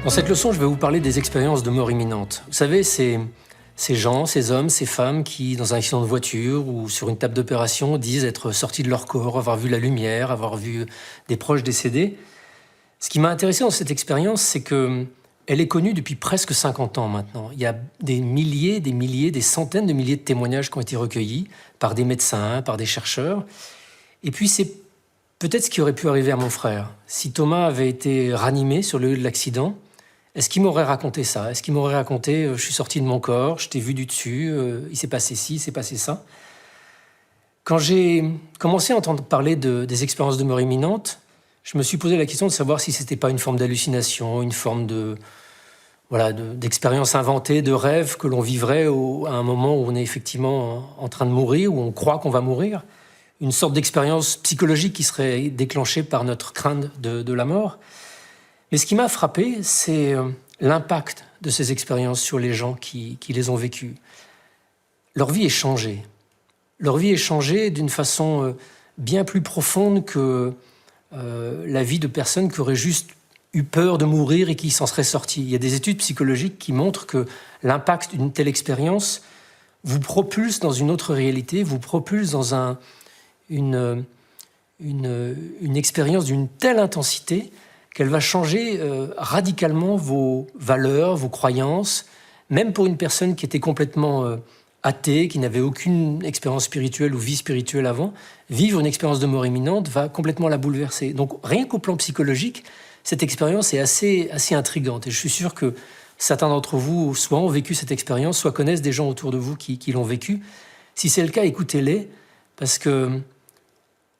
Dans cette leçon, je vais vous parler des expériences de mort imminente. Vous savez, ces gens, ces hommes, ces femmes qui, dans un accident de voiture ou sur une table d'opération, disent être sortis de leur corps, avoir vu la lumière, avoir vu des proches décédés. Ce qui m'a intéressé dans cette expérience, c'est qu'elle est connue depuis presque 50 ans maintenant. Il y a des milliers, des centaines de milliers de témoignages qui ont été recueillis par des médecins, par des chercheurs. Et puis c'est peut-être ce qui aurait pu arriver à mon frère. Si Thomas avait été ranimé sur le lieu de l'accident, est-ce qu'il m'aurait raconté ça? Est-ce qu'il m'aurait raconté « je suis sorti de mon corps, je t'ai vu du dessus, il s'est passé ci, il s'est passé ça ». Quand j'ai commencé à entendre parler des expériences de mort imminente, je me suis posé la question de savoir si c'était pas une forme d'hallucination, une forme d'expérience inventée, de rêve que l'on vivrait à un moment où on est effectivement en train de mourir, où on croit qu'on va mourir, une sorte d'expérience psychologique qui serait déclenchée par notre crainte de la mort. Mais ce qui m'a frappé, c'est l'impact de ces expériences sur les gens qui les ont vécues. Leur vie est changée. Leur vie est changée d'une façon bien plus profonde que la vie de personnes qui auraient juste eu peur de mourir et qui s'en seraient sorties. Il y a des études psychologiques qui montrent que l'impact d'une telle expérience vous propulse dans une autre réalité, vous propulse dans une expérience d'une telle intensité qu'elle va changer radicalement vos valeurs, vos croyances, même pour une personne qui était complètement athée, qui n'avait aucune expérience spirituelle ou vie spirituelle avant, vivre une expérience de mort imminente va complètement la bouleverser. Donc rien qu'au plan psychologique, cette expérience est assez intrigante. Et je suis sûr que certains d'entre vous soit ont vécu cette expérience, soit connaissent des gens autour de vous qui l'ont vécu. Si c'est le cas, écoutez-les, parce que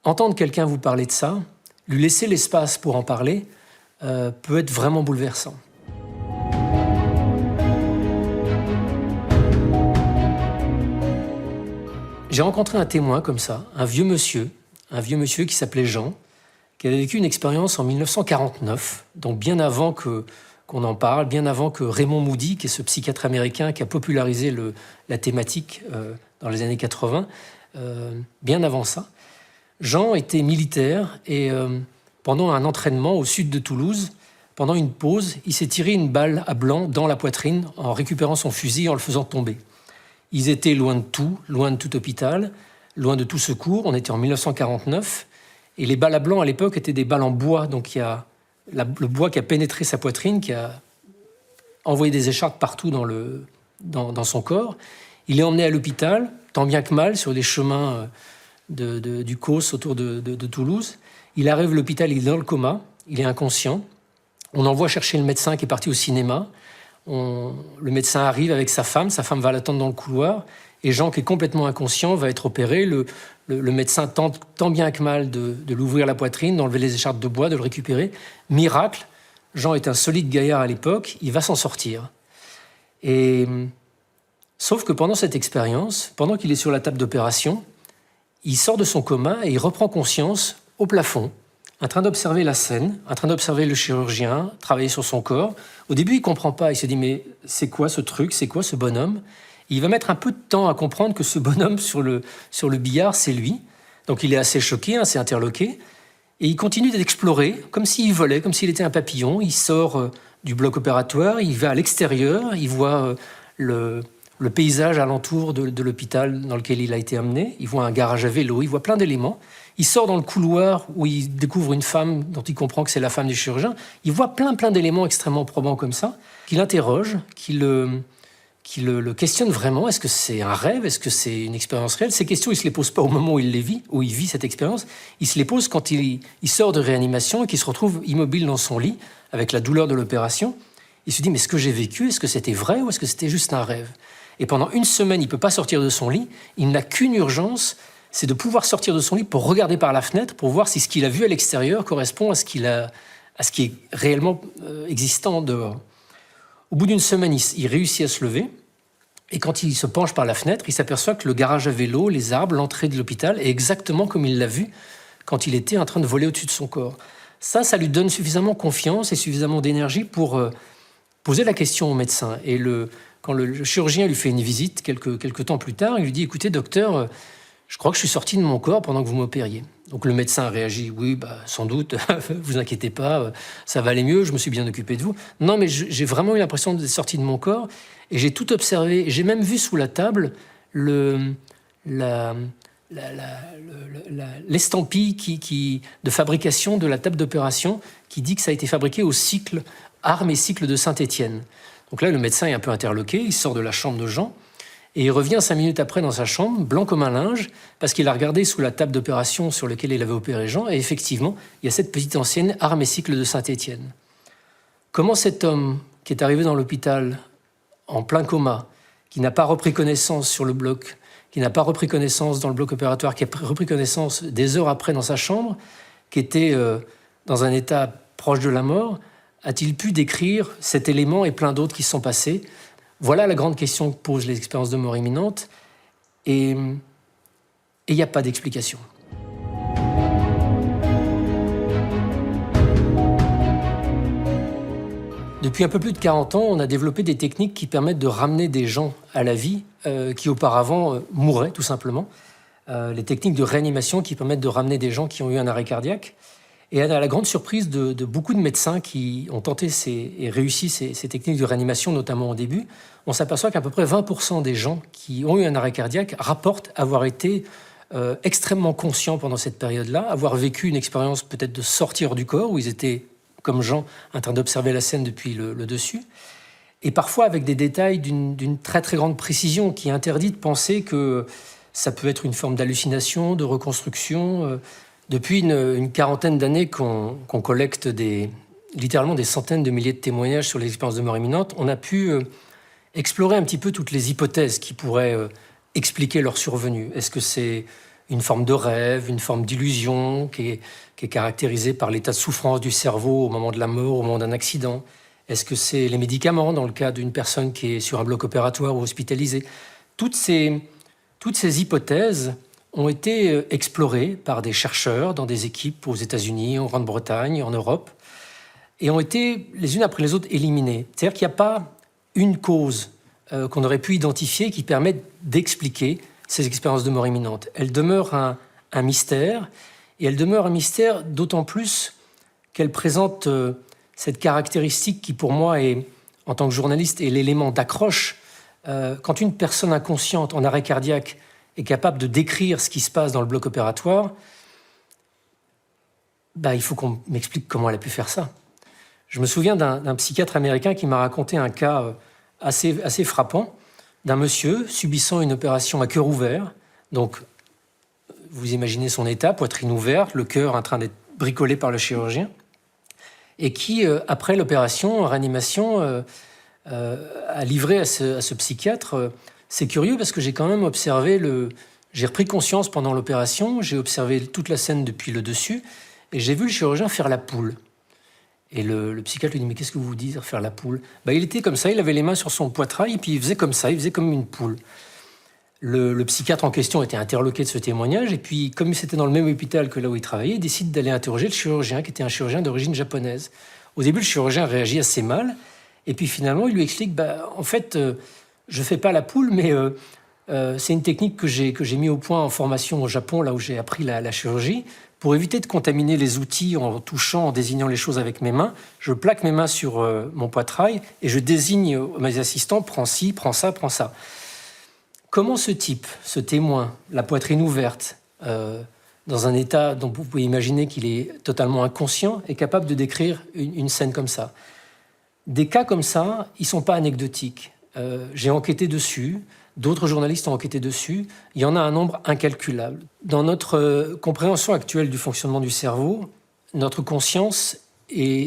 entendre quelqu'un vous parler de ça, lui laisser l'espace pour en parler, peut être vraiment bouleversant. J'ai rencontré un témoin comme ça, un vieux monsieur qui s'appelait Jean, qui avait vécu une expérience en 1949, donc bien avant qu'on en parle, bien avant que Raymond Moody, qui est ce psychiatre américain qui a popularisé la thématique dans les années 80, bien avant ça. Jean était militaire et pendant un entraînement au sud de Toulouse, pendant une pause, il s'est tiré une balle à blanc dans la poitrine en récupérant son fusil en le faisant tomber. Ils étaient loin de tout hôpital, loin de tout secours. On était en 1949 et les balles à blanc à l'époque étaient des balles en bois. Donc il y a le bois qui a pénétré sa poitrine, qui a envoyé des écharpes partout dans son corps. Il est emmené à l'hôpital, tant bien que mal, sur les chemins du Causse autour de Toulouse. Il arrive à l'hôpital, il est dans le coma, il est inconscient. On envoie chercher le médecin qui est parti au cinéma. Le médecin arrive avec sa femme va l'attendre dans le couloir. Et Jean, qui est complètement inconscient, va être opéré. Le médecin tente tant bien que mal de l'ouvrir la poitrine, d'enlever les écharpes de bois, de le récupérer. Miracle, Jean est un solide gaillard à l'époque, il va s'en sortir. Sauf que pendant cette expérience, pendant qu'il est sur la table d'opération, il sort de son coma et il reprend conscience au plafond, en train d'observer la scène, en train d'observer le chirurgien travailler sur son corps. Au début, il ne comprend pas. Il se dit « mais c'est quoi ce truc? C'est quoi ce bonhomme ?» Il va mettre un peu de temps à comprendre que ce bonhomme sur le billard, c'est lui. Donc il est assez choqué, assez interloqué. Et il continue d'explorer, comme s'il volait, comme s'il était un papillon. Il sort du bloc opératoire, il va à l'extérieur, il voit le paysage alentour de l'hôpital dans lequel il a été amené. Il voit un garage à vélo, il voit plein d'éléments. Il sort dans le couloir où il découvre une femme dont il comprend que c'est la femme du chirurgien. Il voit plein d'éléments extrêmement probants comme ça, qui l'interrogent, qui le questionnent vraiment. Est-ce que c'est un rêve? Est-ce que c'est une expérience réelle? Ces questions, il ne se les pose pas au moment où il les vit, où il vit cette expérience. Il se les pose quand il sort de réanimation et qu'il se retrouve immobile dans son lit avec la douleur de l'opération. Il se dit, mais ce que j'ai vécu, est-ce que c'était vrai ou est-ce que c'était juste un rêve? Et pendant une semaine, il ne peut pas sortir de son lit. Il n'a qu'une urgence, c'est de pouvoir sortir de son lit pour regarder par la fenêtre, pour voir si ce qu'il a vu à l'extérieur correspond à ce qui est réellement existant dehors. Au bout d'une semaine, il réussit à se lever. Et quand il se penche par la fenêtre, il s'aperçoit que le garage à vélo, les arbres, l'entrée de l'hôpital est exactement comme il l'a vu quand il était en train de voler au-dessus de son corps. Ça lui donne suffisamment confiance et suffisamment d'énergie pour poser la question au médecin. Et quand le chirurgien lui fait une visite quelques temps plus tard, il lui dit « Écoutez, docteur, je crois que je suis sorti de mon corps pendant que vous m'opériez. Donc le médecin a réagi, oui, sans doute, vous inquiétez pas, ça va aller mieux, je me suis bien occupé de vous. Non, mais j'ai vraiment eu l'impression d'être sorti de mon corps et j'ai tout observé. J'ai même vu sous la table l'estampille de fabrication de la table d'opération qui dit que ça a été fabriqué au cycle, Armes et Cycle de Saint-Étienne. Donc là, le médecin est un peu interloqué, il sort de la chambre de Jean et il revient 5 minutes après dans sa chambre, blanc comme un linge, parce qu'il a regardé sous la table d'opération sur laquelle il avait opéré Jean, et effectivement, il y a cette petite ancienne Armes et Cycle de Saint-Étienne. Comment cet homme qui est arrivé dans l'hôpital en plein coma, qui n'a pas repris connaissance sur le bloc, qui n'a pas repris connaissance dans le bloc opératoire, qui a repris connaissance des heures après dans sa chambre, qui était dans un état proche de la mort, a-t-il pu décrire cet élément et plein d'autres qui se sont passés? Voilà la grande question que posent les expériences de mort imminente, et il n'y a pas d'explication. Depuis un peu plus de 40 ans, on a développé des techniques qui permettent de ramener des gens à la vie qui auparavant mouraient tout simplement. Les techniques de réanimation qui permettent de ramener des gens qui ont eu un arrêt cardiaque. Et à la grande surprise de beaucoup de médecins qui ont tenté et réussi ces techniques de réanimation, notamment au début, on s'aperçoit qu'à peu près 20% des gens qui ont eu un arrêt cardiaque rapportent avoir été extrêmement conscients pendant cette période-là, avoir vécu une expérience peut-être de sortir du corps, où ils étaient, comme Jean, en train d'observer la scène depuis le dessus, et parfois avec des détails d'une très très grande précision qui interdit de penser que ça peut être une forme d'hallucination, de reconstruction. Depuis une quarantaine d'années qu'on collecte littéralement des centaines de milliers de témoignages sur les expériences de mort imminente, on a pu explorer un petit peu toutes les hypothèses qui pourraient expliquer leur survenue. Est-ce que c'est une forme de rêve, une forme d'illusion qui est caractérisée par l'état de souffrance du cerveau au moment de la mort, au moment d'un accident? Est-ce que c'est les médicaments dans le cas d'une personne qui est sur un bloc opératoire ou hospitalisée? Toutes ces hypothèses ont été explorées par des chercheurs dans des équipes aux États-Unis, en Grande-Bretagne, en Europe, et ont été les unes après les autres éliminées. C'est-à-dire qu'il n'y a pas une cause qu'on aurait pu identifier qui permette d'expliquer ces expériences de mort imminente. Elles demeurent un mystère, et elles demeurent un mystère d'autant plus qu'elles présentent cette caractéristique qui, pour moi, en tant que journaliste, est l'élément d'accroche. Quand une personne inconsciente en arrêt cardiaque est capable de décrire ce qui se passe dans le bloc opératoire, il faut qu'on m'explique comment elle a pu faire ça. Je me souviens d'un psychiatre américain qui m'a raconté un cas assez frappant d'un monsieur subissant une opération à cœur ouvert. Donc, vous imaginez son état, poitrine ouverte, le cœur en train d'être bricolé par le chirurgien, et qui, après l'opération, en réanimation, a livré à ce psychiatre. C'est curieux parce que j'ai quand même observé j'ai repris conscience pendant l'opération, j'ai observé toute la scène depuis le dessus, et j'ai vu le chirurgien faire la poule. Et le psychiatre lui dit « Mais qu'est-ce que vous dites, faire la poule ?» Il était comme ça, il avait les mains sur son poitrail, et puis il faisait comme ça, il faisait comme une poule. Le psychiatre en question était interloqué de ce témoignage, et puis comme c'était dans le même hôpital que là où il travaillait, il décide d'aller interroger le chirurgien, qui était un chirurgien d'origine japonaise. Au début, le chirurgien réagit assez mal, et puis finalement, il lui explique en fait, je ne fais pas la poule, mais c'est une technique que j'ai mis au point en formation au Japon, là où j'ai appris la chirurgie. Pour éviter de contaminer les outils en touchant, en désignant les choses avec mes mains, je plaque mes mains sur mon poitrail et je désigne mes assistants, prends ci, prends ça, prends ça. Comment ce type, ce témoin, la poitrine ouverte, dans un état dont vous pouvez imaginer qu'il est totalement inconscient, est capable de décrire une scène comme ça? Des cas comme ça, ils ne sont pas anecdotiques. J'ai enquêté dessus, d'autres journalistes ont enquêté dessus, il y en a un nombre incalculable. Dans notre compréhension actuelle du fonctionnement du cerveau, notre conscience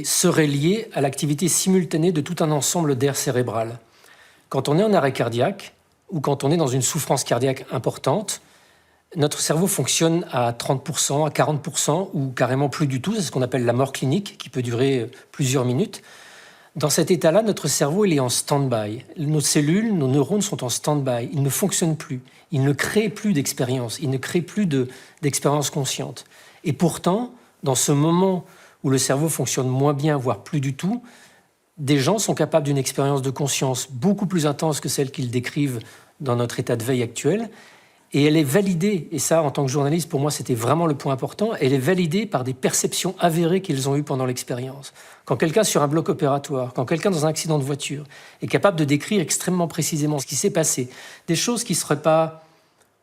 serait liée à l'activité simultanée de tout un ensemble d'aires cérébrales. Quand on est en arrêt cardiaque, ou quand on est dans une souffrance cardiaque importante, notre cerveau fonctionne à 30%, à 40%, ou carrément plus du tout. C'est ce qu'on appelle la mort clinique, qui peut durer plusieurs minutes. Dans cet état-là, notre cerveau il est en stand-by. Nos cellules, nos neurones sont en stand-by. Ils ne fonctionnent plus. Ils ne créent plus d'expérience. Ils ne créent plus d'expérience consciente. Et pourtant, dans ce moment où le cerveau fonctionne moins bien, voire plus du tout, des gens sont capables d'une expérience de conscience beaucoup plus intense que celle qu'ils décrivent dans notre état de veille actuel. Et elle est validée, et ça, en tant que journaliste, pour moi, c'était vraiment le point important, elle est validée par des perceptions avérées qu'ils ont eues pendant l'expérience. Quand quelqu'un sur un bloc opératoire, quand quelqu'un dans un accident de voiture est capable de décrire extrêmement précisément ce qui s'est passé, des choses qui ne seraient pas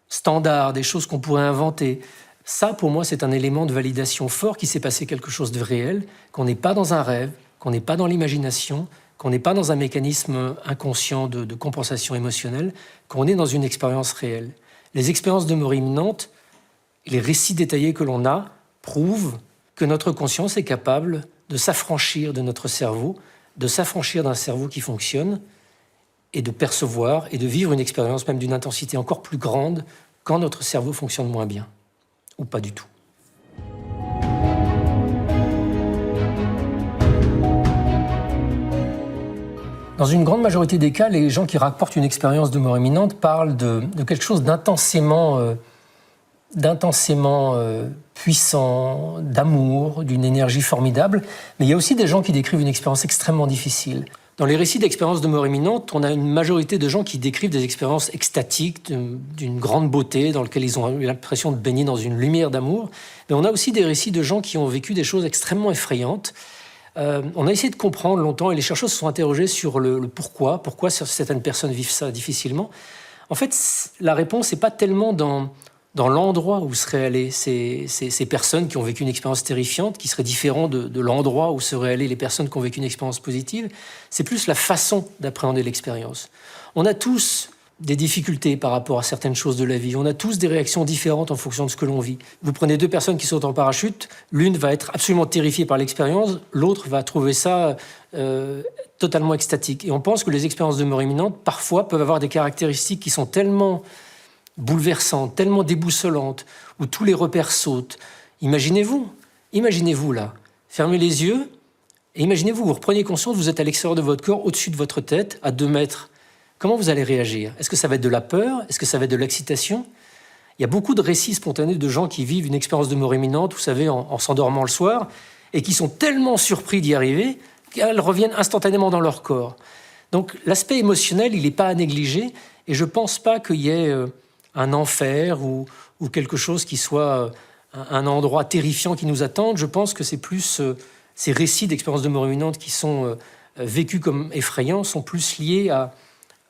standards, des choses qu'on pourrait inventer, ça, pour moi, c'est un élément de validation fort qu'il s'est passé quelque chose de réel, qu'on n'est pas dans un rêve, qu'on n'est pas dans l'imagination, qu'on n'est pas dans un mécanisme inconscient de compensation émotionnelle, qu'on est dans une expérience réelle. Les expériences de mort imminente, les récits détaillés que l'on a, prouvent que notre conscience est capable de s'affranchir de notre cerveau, de s'affranchir d'un cerveau qui fonctionne, et de percevoir et de vivre une expérience même d'une intensité encore plus grande quand notre cerveau fonctionne moins bien, ou pas du tout. Dans une grande majorité des cas, les gens qui rapportent une expérience de mort imminente parlent de quelque chose d'intensément puissant, d'amour, d'une énergie formidable. Mais il y a aussi des gens qui décrivent une expérience extrêmement difficile. Dans les récits d'expériences de mort imminente, on a une majorité de gens qui décrivent des expériences extatiques, d'une grande beauté, dans lesquelles ils ont eu l'impression de baigner dans une lumière d'amour. Mais on a aussi des récits de gens qui ont vécu des choses extrêmement effrayantes. On a essayé de comprendre longtemps, et les chercheurs se sont interrogés sur le pourquoi certaines personnes vivent ça difficilement. En fait, la réponse n'est pas tellement dans l'endroit où seraient allées ces personnes qui ont vécu une expérience terrifiante, qui serait différent de l'endroit où seraient allées les personnes qui ont vécu une expérience positive. C'est plus la façon d'appréhender l'expérience. On a tous des difficultés par rapport à certaines choses de la vie. On a tous des réactions différentes en fonction de ce que l'on vit. Vous prenez deux personnes qui sautent en parachute, l'une va être absolument terrifiée par l'expérience, l'autre va trouver ça totalement extatique. Et on pense que les expériences de mort imminente, parfois, peuvent avoir des caractéristiques qui sont tellement bouleversantes, tellement déboussolantes, où tous les repères sautent. Imaginez-vous là, fermez les yeux, et imaginez-vous, vous reprenez conscience, vous êtes à l'extérieur de votre corps, au-dessus de votre tête, à 2 mètres. Comment vous allez réagir? Est-ce que ça va être de la peur? Est-ce que ça va être de l'excitation? Il y a beaucoup de récits spontanés de gens qui vivent une expérience de mort imminente, vous savez, en s'endormant le soir, et qui sont tellement surpris d'y arriver qu'elles reviennent instantanément dans leur corps. Donc l'aspect émotionnel, il n'est pas à négliger, et je ne pense pas qu'il y ait un enfer ou quelque chose qui soit un endroit terrifiant qui nous attend. Je pense que c'est plus ces récits d'expériences de mort imminente qui sont vécus comme effrayants, sont plus liés à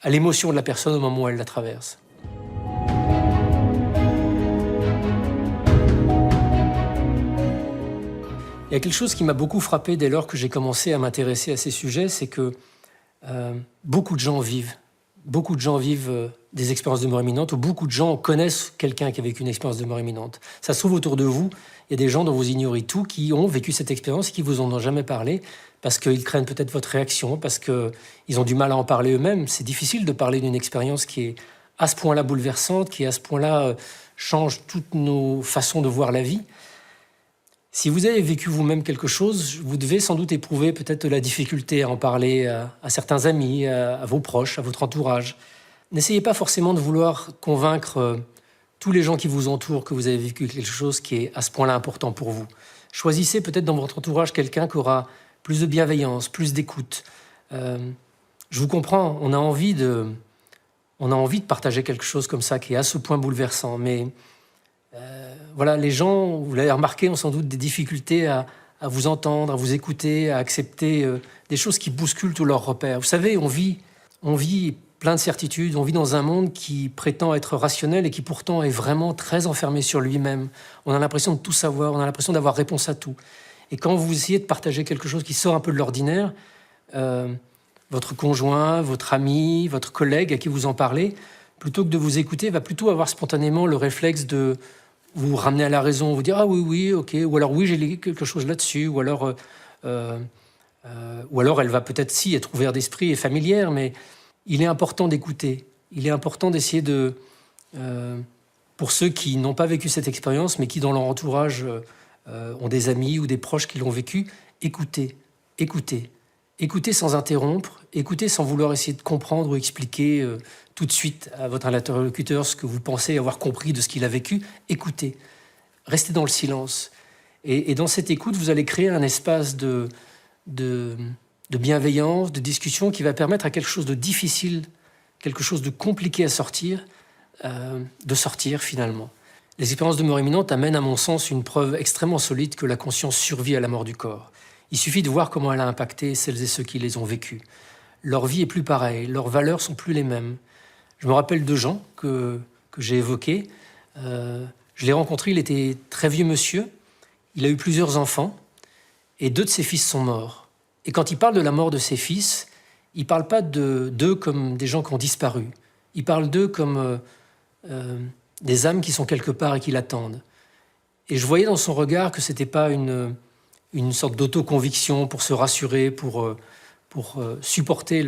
l'émotion de la personne au moment où elle la traverse. Il y a quelque chose qui m'a beaucoup frappé dès lors que j'ai commencé à m'intéresser à ces sujets, c'est que beaucoup de gens vivent des expériences de mort imminente, ou beaucoup de gens connaissent quelqu'un qui a vécu une expérience de mort imminente. Ça se trouve autour de vous, il y a des gens dont vous ignorez tout qui ont vécu cette expérience et qui vous en ont jamais parlé, parce qu'ils craignent peut-être votre réaction, parce qu'ils ont du mal à en parler eux-mêmes. C'est difficile de parler d'une expérience qui est à ce point-là bouleversante, qui à ce point-là change toutes nos façons de voir la vie. Si vous avez vécu vous-même quelque chose, vous devez sans doute éprouver peut-être la difficulté à en parler à certains amis, à vos proches, à votre entourage. N'essayez pas forcément de vouloir convaincre tous les gens qui vous entourent que vous avez vécu quelque chose qui est à ce point-là important pour vous. Choisissez peut-être dans votre entourage quelqu'un qui aura plus de bienveillance, plus d'écoute. Je vous comprends, on a envie de partager quelque chose comme ça qui est à ce point bouleversant, mais voilà, les gens, vous l'avez remarqué, ont sans doute des difficultés à vous entendre, à vous écouter, à accepter des choses qui bousculent tous leurs repères. Vous savez, on vit plein de certitudes, on vit dans un monde qui prétend être rationnel et qui pourtant est vraiment très enfermé sur lui-même. On a l'impression de tout savoir, on a l'impression d'avoir réponse à tout. Et quand vous essayez de partager quelque chose qui sort un peu de l'ordinaire, votre conjoint, votre ami, votre collègue à qui vous en parlez, plutôt que de vous écouter, va plutôt avoir spontanément le réflexe de vous ramener à la raison, vous dire « Ah oui, ok », ou alors « Oui, j'ai lu quelque chose là-dessus », ou alors elle va peut-être si être ouverte d'esprit et familière, mais il est important d'écouter. Il est important d'essayer de... pour ceux qui n'ont pas vécu cette expérience, mais qui dans leur entourage ont des amis ou des proches qui l'ont vécu, écoutez sans interrompre, écoutez sans vouloir essayer de comprendre ou expliquer tout de suite à votre interlocuteur ce que vous pensez avoir compris de ce qu'il a vécu. Écoutez, restez dans le silence. Et dans cette écoute, vous allez créer un espace de bienveillance, de discussion qui va permettre à quelque chose de difficile, quelque chose de compliqué à sortir, de sortir finalement. Les expériences de mort imminente amènent à mon sens une preuve extrêmement solide que la conscience survit à la mort du corps. Il suffit de voir comment elle a impacté celles et ceux qui les ont vécues. Leur vie est plus pareille, leurs valeurs sont plus les mêmes. Je me rappelle de Jean que j'ai évoqué. Je l'ai rencontré, il était très vieux monsieur. Il a eu plusieurs enfants et 2 de ses fils sont morts. Et quand il parle de la mort de ses fils, il ne parle pas d'eux comme des gens qui ont disparu. Il parle d'eux comme des âmes qui sont quelque part et qui l'attendent. Et je voyais dans son regard que ce n'était pas une sorte d'autoconviction pour se rassurer, pour supporter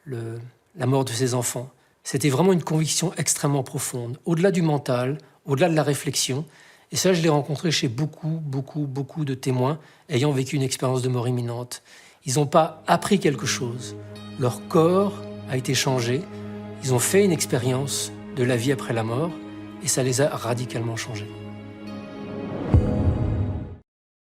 la mort de ses enfants. C'était vraiment une conviction extrêmement profonde, au-delà du mental, au-delà de la réflexion. Et ça, je l'ai rencontré chez beaucoup de témoins ayant vécu une expérience de mort imminente. Ils n'ont pas appris quelque chose. Leur corps a été changé. Ils ont fait une expérience de la vie après la mort et ça les a radicalement changés.